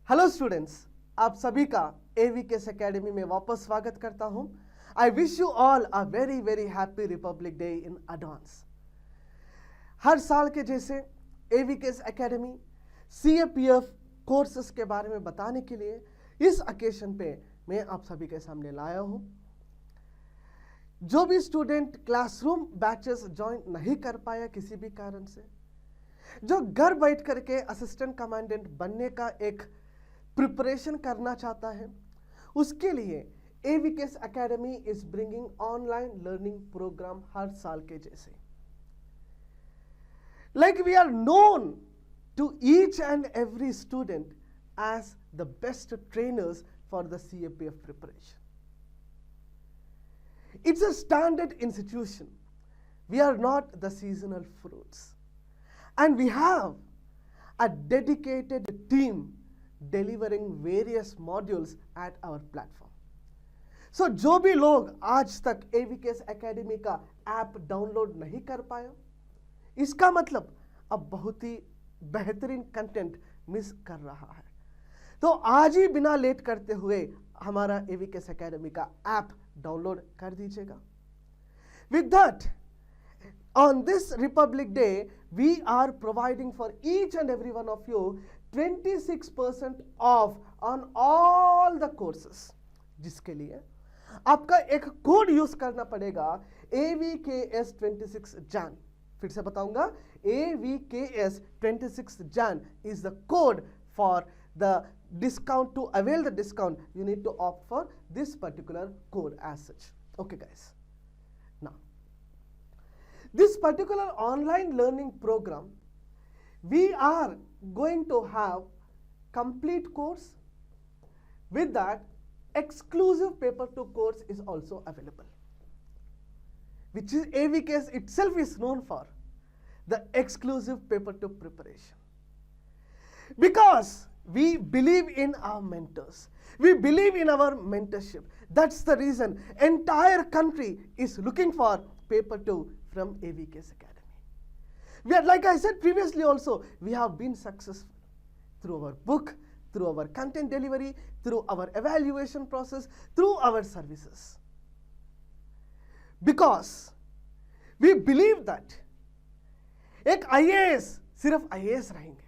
Hello students, आप सभी का एवीकेएस एकेडमी में वापस स्वागत करता हूं। I wish you all a very very happy Republic Day in advance. हर साल के जैसे एवीकेएस एकेडमी सीएपीएफ कोर्सेस के बारे में बताने के लिए इस ओकेशन पे मैं आप सभी के सामने लाया हूं। जो भी स्टूडेंट क्लासरूम बैचेस ज्वाइन नहीं कर पाया किसी भी कारण से, जो घर बैठ करके असिस्टेंट कमांडेंट बनने का एक प्रिपरेशन करना चाहता है, उसके लिए AVKS academy is bringing online learning programme हर साल के जैसे। Like we are known to each and every student as the best trainers for the CAPF preparation. It's a standard institution. We are not the seasonal fruits. And we have a dedicated team delivering various modules at our platform. So जो भी लोग आज तक एवीकेएस academy का app download नहीं कर पाए, इसका मतलब अब बहुत ही बेहतरीन कंटेंट मिस कर रहा है। तो आज ही बिना लेट करते हुए हमारा एवीकेएस एकेडमी का ऐप डाउनलोड कर दीजिएगा। With that, on this Republic Day, we are providing for each and every one of you 26% off on all the courses, जिसके लिए आपका एक कोड यूज करना पड़ेगा AVKS 26 Jan। फिर से बताऊंगा, AVKS 26 Jan is the code for the discount. To avail the discount, you need to opt for this particular code as such. Okay guys, now this particular online learning program, we are going to have complete course. With that, exclusive paper 2 course is also available, which is AVKS itself is known for the exclusive paper 2 preparation. Because we believe in our mentors, we believe in our mentorship. That's the reason entire country is looking for paper 2 from AVKS Academy. We are, like I said previously also, we have been successful through our book, through our content delivery, through our evaluation process, through our services. Because we believe that एक IAS सिर्फ IAS रहेंगे,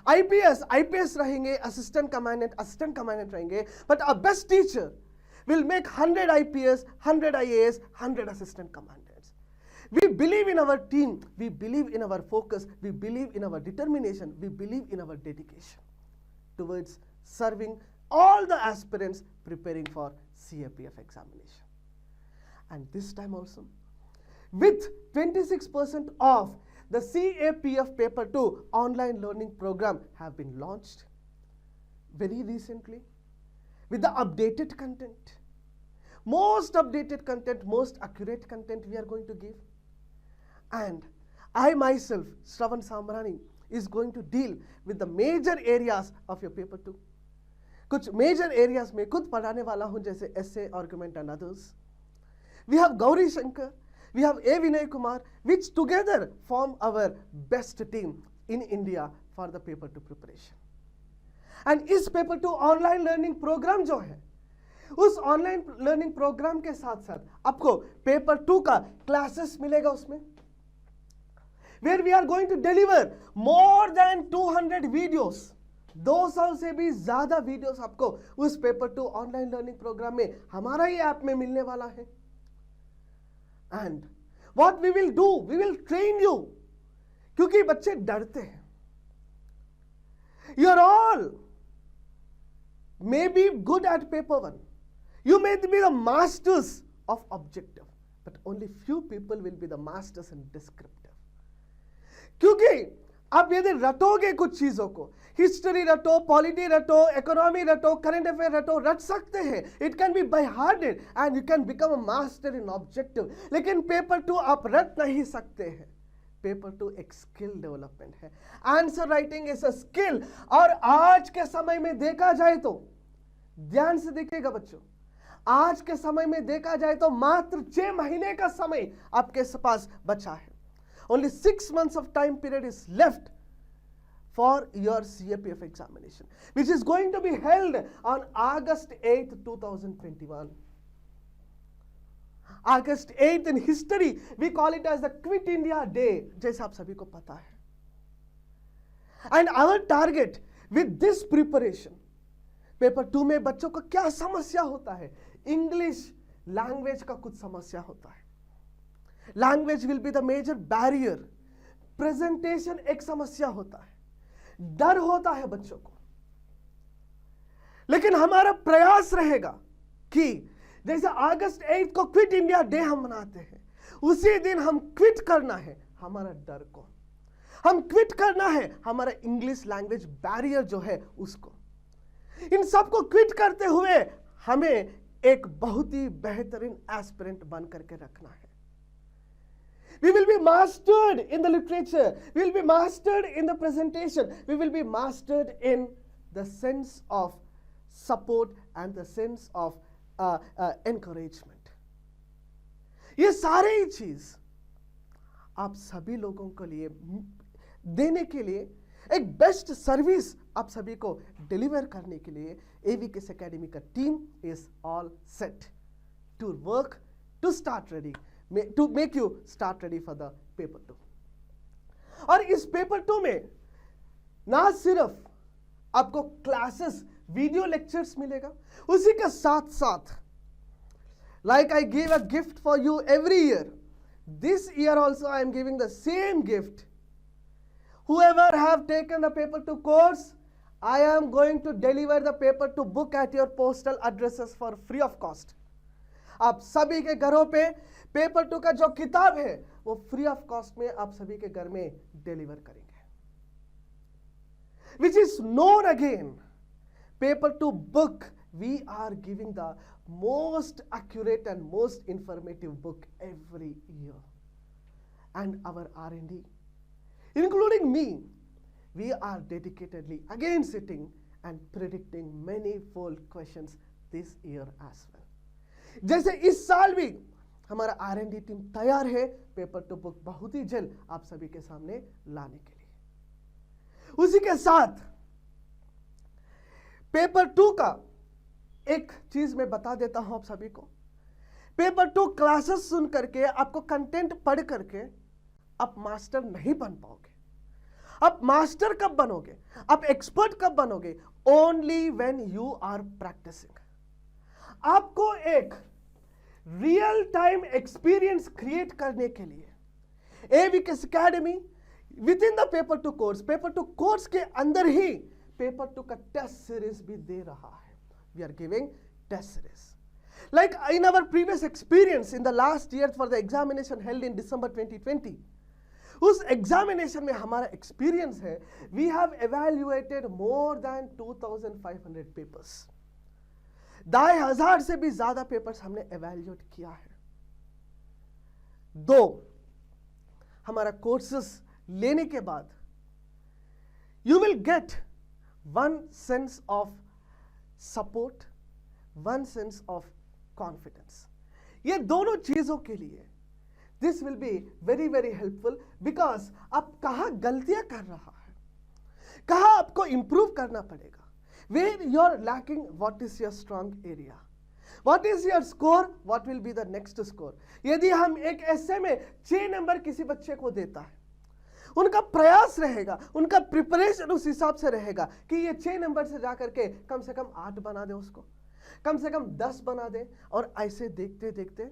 IPS रहेंगे, assistant commandant रहेंगे, but a best teacher will make 100 IPS, 100 IAS, 100 assistant commandants. We believe in our team, we believe in our focus, we believe in our determination, we believe in our dedication towards serving all the aspirants preparing for CAPF examination. And this time also, with 26% off, the CAPF Paper 2 online learning program have been launched very recently with the updated content. Most updated content, most accurate content we are going to give. And I myself, Shravan Samrani, is going to deal with the major areas of your Paper 2. कुछ major areas में खुद पढ़ाने वाला हूँ, जैसे essay, argument and others. We have Gauri Shankar, we have A. Vinay Kumar, which together form our best team in India for the Paper 2 preparation. And इस Paper 2 online learning program जो है, उस online learning program के साथ साथ आपको Paper 2 का classes मिलेगा उसमें, where we are going to deliver more than 200 videos. 200 से भी ज़्यादा वीडियोस आपको उस Paper 2 ऑनलाइन लर्निंग प्रोग्राम में हमारा ही ऐप में मिलने वाला है. And what we will do, we will train you, क्योंकि बच्चे डरते हैं. You are all may be good at paper 1. You may be the masters of objective, but only few people will be the masters in descriptive. क्योंकि आप यदि रटोगे कुछ चीजों को, हिस्ट्री रटो, पॉलिटी रटो, इकोनॉमी रटो, करंट अफेयर रटो, रट सकते हैं. It can be by hearted and you can become a master in objective. लेकिन पेपर 2 आप रट नहीं सकते हैं. पेपर 2 एक स्किल डेवलपमेंट है. Answer writing is a skill. और आज के समय में देखा जाए तो, ध्यान से देखिएगा बच्चों, आज के समय में देखा जाए तो मात्र 6 महीने का समय आपके पास बचा है. Only 6 months of time period is left for your CAPF examination, which is going to be held on August 8th, 2021. August 8th in history, we call it as the Quit India Day, जैसा आप सभी को पता है. And our target with this preparation, paper 2 में बच्चों को क्या समस्या होता है? इंग्लिश लैंग्वेज का कुछ समस्या होता है. Language will be the major barrier. Presentation एक समस्या होता है, डर होता है बच्चों को. लेकिन हमारा प्रयास रहेगा कि जैसे अगस्त 8 को क्विट इंडिया डे हम मनाते हैं, उसी दिन हम क्विट करना है हमारा डर को. हम क्विट करना है हमारा इंग्लिश लैंग्वेज बैरियर जो है उसको. इन सबको क्विट करते हुए हमें एक बहुत ही बेहतरीन एस्पिरेंट बन करके रखना है. We will be mastered in the literature. We will be mastered in the presentation. We will be mastered in the sense of support and the sense of encouragement. ये सारे ही चीज आप सभी लोगों के लिए देने के लिए, एक बेस्ट सर्विस आप सभी को डिलीवर करने के लिए AVKS Academy का team is all set to work to start ready, to make you start ready for the paper 2. और इस पेपर 2 में ना सिर्फ आपको क्लासेस वीडियो लेक्चर्स मिलेगा, उसी के साथ साथ like I give a gift for you every year, this year also I am giving the same gift. Whoever have taken the paper 2 course, I am going to deliver the paper 2 book at your postal addresses for free of cost. आप सभी के घरों पे paper 2 का जो किताब है वो फ्री ऑफ कॉस्ट में आप सभी के घर में डिलीवर करेंगे. Which is known again paper 2 book. We are giving the most accurate and most informative book every year. And our R&D, including me, we are dedicatedly again sitting and predicting many fold questions this year as well. जैसे इस साल भी हमारा R&D team तैयार है paper 2 book बहुत ही जल्द आप सभी के सामने लाने के लिए. उसी के साथ पेपर 2 का एक चीज मैं बता देता हूं आप सभी को. पेपर 2 क्लासेस सुन करके, आपको कंटेंट पढ़ करके आप मास्टर नहीं बन पाओगे. आप मास्टर कब बनोगे, आप एक्सपर्ट कब बनोगे? Only when you are practising. आपको एक रियल टाइम एक्सपीरियंस क्रिएट करने के लिए AVKS Academy with in the paper 2 course, paper 2 course के अंदर ही पेपर 2 का टेस्ट सीरीज भी दे रहा है. We are giving test series like in our previous experience in the last year for the examination held in December 2020. उस examination में हमारा एक्सपीरियंस है, we have evaluated more than 2500 papers. 10,000 से भी ज्यादा पेपर्स हमने एवेल्युएट किया है. 2 हमारा कोर्सेस लेने के बाद you will get one sense of support, one sense of confidence. ये दोनों चीजों के लिए this will be very very helpful. Because आप कहां गलतियां कर रहा है, कहां आपको इंप्रूव करना पड़ेगा, where you are lacking, what is your strong area, what is your score, what will be the next score. यदि हम एक ऐसे में 6 नंबर किसी बच्चे को देता है, उनका प्रयास रहेगा, उनका प्रिपरेशन उस हिसाब से रहेगा कि ये 6 नंबर से जाकर के कम से कम 8 बना दे, उसको कम से कम 10 बना दे. और ऐसे देखते देखते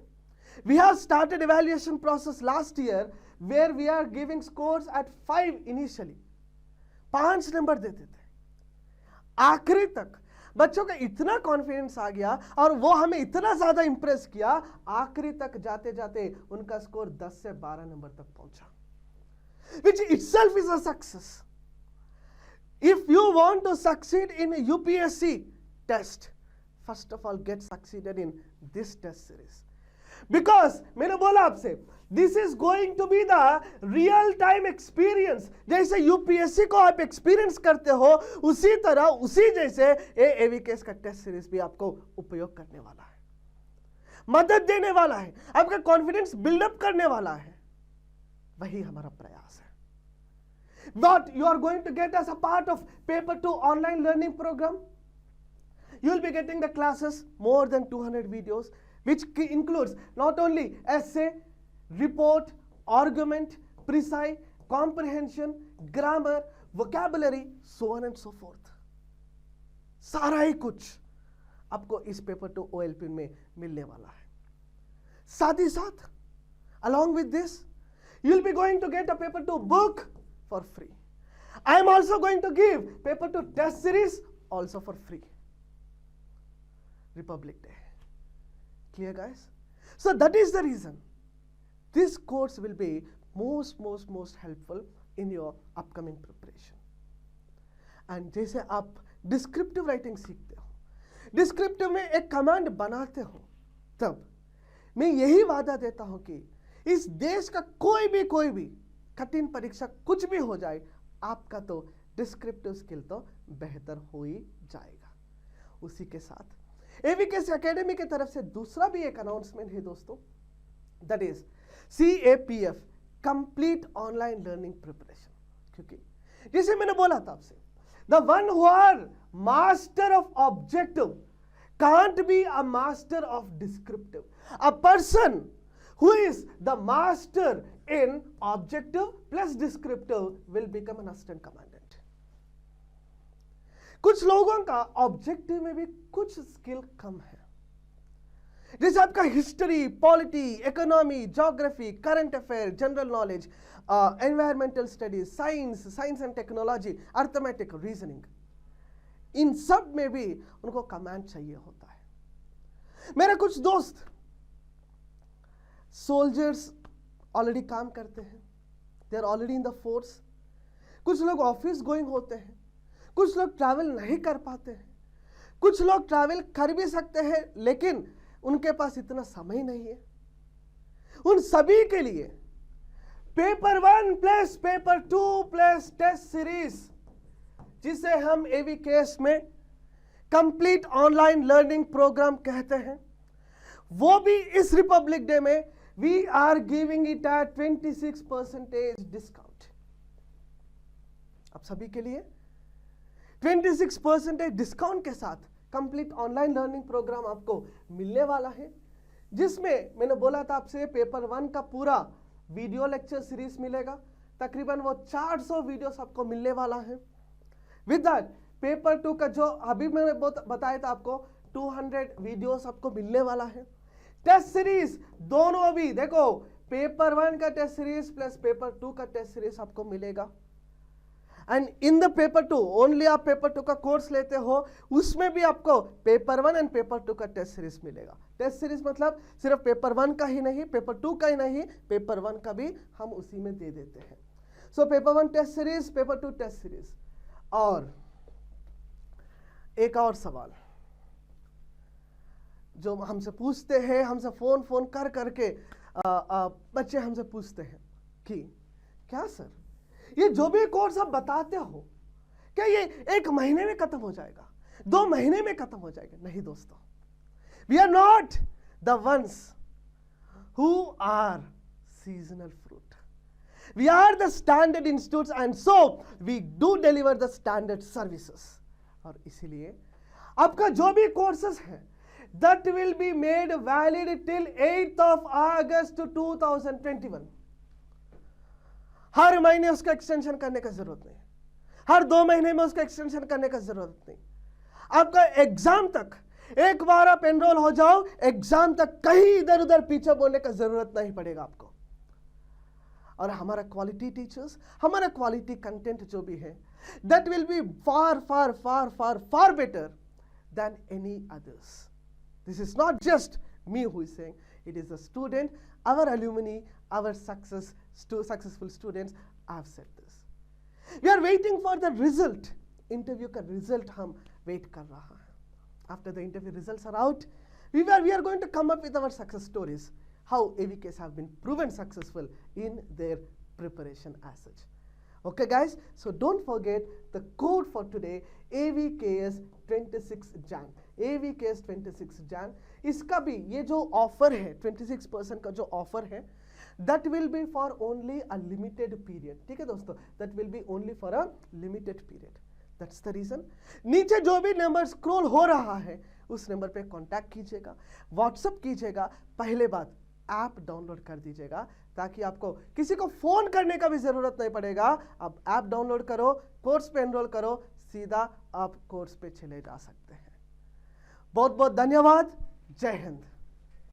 we have started evaluation process last year where we are giving scores at 5 initially. 5 number देते थे. आखिरी तक बच्चों का इतना कॉन्फिडेंस आ गया और वो हमें इतना ज्यादा इंप्रेस किया, आखिरी तक जाते जाते उनका स्कोर 10 से 12 नंबर तक पहुंचा, which itself is a success. If you want to succeed in a UPSC test, first of all get succeeded in this test series. Because मैंने बोला आपसे, this is going to be the real time experience. जैसे UPSC को आप experience करते हो, उसी तरह उसी जैसे AVKS का टेस्ट सीरीज भी आपको उपयोग करने वाला है, मदद देने वाला है, आपका कॉन्फिडेंस बिल्डअप करने वाला है. वही हमारा प्रयास है. what you are going to get as a part of paper 2 online learning program. You will be getting the classes, more than 200 videos, which includes not only essay, report, argument, precise, comprehension, grammar, vocabulary, so on and so forth. सारा ही कुछ आपको इस paper 2 OLP में मिलने वाला है. साथ ही साथ, along with this, you will be going to get a paper 2 book for free. I am also going to give paper 2 test series also for free. Republic Day. Clear, guys? So that is the reason this course will be most helpful in your upcoming preparation. And जैसे आप descriptive writing सीखते हो, descriptive में एक command बनाते हो, तब मैं यही वादा देता हूं कि इस देश का कोई भी कठिन परीक्षा कुछ भी हो जाए, आपका तो डिस्क्रिप्टिव स्किल तो बेहतर हो ही जाएगा. उसी के साथ एवीकेएस एकेडमी की तरफ से दूसरा भी एक अनाउंसमेंट है दोस्तों, that is CAPF complete online learning preparation. क्योंकि जैसे मैंने बोला था आपसे, the one who are master of objective can't be a master of descriptive. A person who is the master in objective plus descriptive will become an assistant commandant. कुछ लोगों का objective में भी कुछ स्किल कम है, जैसे आपका history, polity, economy, geography, current affair, general knowledge, environmental studies, science and technology, arithmetic, reasoning, इन सब में भी उनको कमांड चाहिए होता है. मेरे कुछ दोस्त सोल्जर्स ऑलरेडी काम करते हैं, they are already in the force. कुछ लोग ऑफिस गोइंग होते हैं, कुछ लोग ट्रैवल नहीं कर पाते हैं, कुछ लोग ट्रैवल कर भी सकते हैं लेकिन उनके पास इतना समय नहीं है. उन सभी के लिए paper 1 plus paper 2 plus test series, जिसे हम एवीकेएस में कंप्लीट ऑनलाइन लर्निंग प्रोग्राम कहते हैं, वो भी इस रिपब्लिक डे में we are giving it at 26% discount. आप सभी के लिए 26% डिस्काउंट के साथ कंप्लीट ऑनलाइन लर्निंग प्रोग्राम आपको मिलने वाला है, जिसमें मैंने बोला था आपसे पेपर 1 का पूरा वीडियो लेक्चर सीरीज मिलेगा. तकरीबन वो 400 वीडियोस आपको मिलने वाला है. विद दैट पेपर 2 का जो अभी मैंने बताया था आपको 200 वीडियोस आपको मिलने वाला है. टेस्ट सीरीज दोनों अभी देखो, पेपर 1 का टेस्ट सीरीज प्लस पेपर 2 का टेस्ट सीरीज आपको मिलेगा. And in the paper 2 only आप पेपर 2 का कोर्स लेते हो, उसमें भी आपको पेपर 1 एंड पेपर 2 का टेस्ट सीरीज मिलेगा. टेस्ट सीरीज मतलब सिर्फ पेपर 1 का ही नहीं, पेपर 2 का ही नहीं, पेपर 1 का भी हम उसी में दे देते हैं. So paper 1 test series, paper 2 test series. और एक और सवाल जो हमसे पूछते हैं, हमसे फोन कर करके बच्चे हमसे पूछते हैं कि क्या सर ये जो भी कोर्स आप बताते हो क्या ये 1 महीने में खत्म हो जाएगा, 2 महीने में खत्म हो जाएगा? नहीं दोस्तों, we are not the ones who are seasonal fruit. We are the standard institutes and so we do deliver the standard services. और इसीलिए आपका जो भी कोर्सेस है that will be made valid till 8th of August 2021. हर महीने उसका extension करने का जरूरत नहीं, हर 2 महीने में उसका एक्सटेंशन करने का जरूरत नहीं. आपका एग्जाम तक एक बार आप एनरोल हो जाओ, एग्जाम तक कहीं इधर उधर पीछे बोलने का जरूरत नहीं पड़ेगा आपको. और हमारा क्वालिटी टीचर्स, हमारा क्वालिटी कंटेंट जो भी है that will be far better than any others. This is not just me who is saying, it is the student, our alumni, our successful students have said this. We are waiting for the result. Interview का result हम wait कर रहा है. After the interview results are out, we are going to come up with our success stories, how AVKs have been proven successful in their preparation as such. Okay guys, so don't forget the code for today, AVKS 26 Jan. AVKS 26 Jan. इसका भी ये जो offer है 26% का जो offer है, that will be for only a limited period, ठीक है दोस्तों, that will be only for a limited period, that's the reason. नीचे जो भी नंबर स्क्रॉल हो रहा है उस नंबर पे कांटेक्ट कीजिएगा, व्हाट्सअप कीजिएगा, पहले बात ऐप डाउनलोड कर दीजिएगा ताकि आपको किसी को फोन करने का भी जरूरत नहीं पड़ेगा। आप ऐप डाउनलोड करो, कोर्स पे एनरोल करो, सीधा आप कोर्स पे चले जा सकते हैं। बहुत बहुत धन्यवाद, जय हिंद।